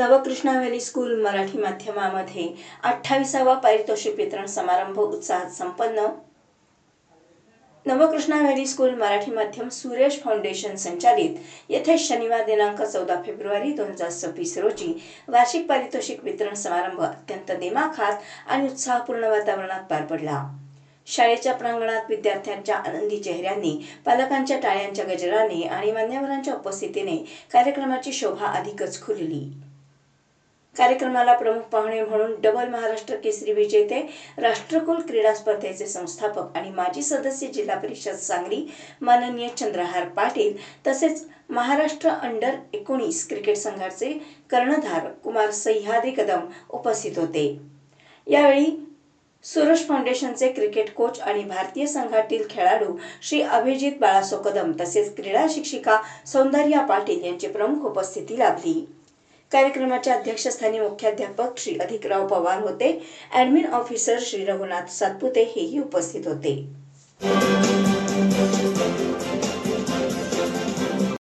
Navkrishna valley school Marathi माध्यमामध्ये 28वा पारितोषिक वितरण समारंभ उत्साहात संपन्न। नवकृष्णा व्हॅली स्कूल मराठी माध्यम सुरेश फाउंडेशन संचालित येथे शनिवार दिनांक 14 फेब्रुवारी 2026 रोजी वार्षिक पारितोषिक वितरण समारंभ अत्यंत दिमाखात आणि उत्साहपूर्ण वातावरणात पार पडला। शाळेच्या प्रांगणात विद्यार्थ्यांच्या आनंदी चेहऱ्यांनी, पालकांच्या टाळ्यांच्या गजराने आणि मान्यवरांच्या उपस्थितीने कार्यक्रमाची शोभा अधिकच खुलली। कार्यक्रमाला प्रमुख पाहुणे म्हणून डबल महाराष्ट्र केसरी विजेते, राष्ट्रकुल क्रीडा स्पर्धेचे संस्थापक आणि माजी सदस्य जिल्हा परिषद सांगली माननीय चंद्रहार पाटील तसेच महाराष्ट्र अंडर 19 क्रिकेट संघाचे कर्णधार कुमार सह्याद्री कदम उपस्थित होते। यावेळी सुरेश फाउंडेशनचे क्रिकेट कोच आणि भारतीय संघातील खेळाडू श्री अभिजित बाळासो कदम तसेच क्रीडा शिक्षिका सौंदर्या पाटील यांची प्रमुख उपस्थिती लाभली। कार्यक्रमाच्या अध्यक्षस्थानी मुख्याध्यापक श्री अधिकराव पवार होते। ॲडमिन ऑफिसर श्री रघुनाथ सातपुते हेही उपस्थित होते।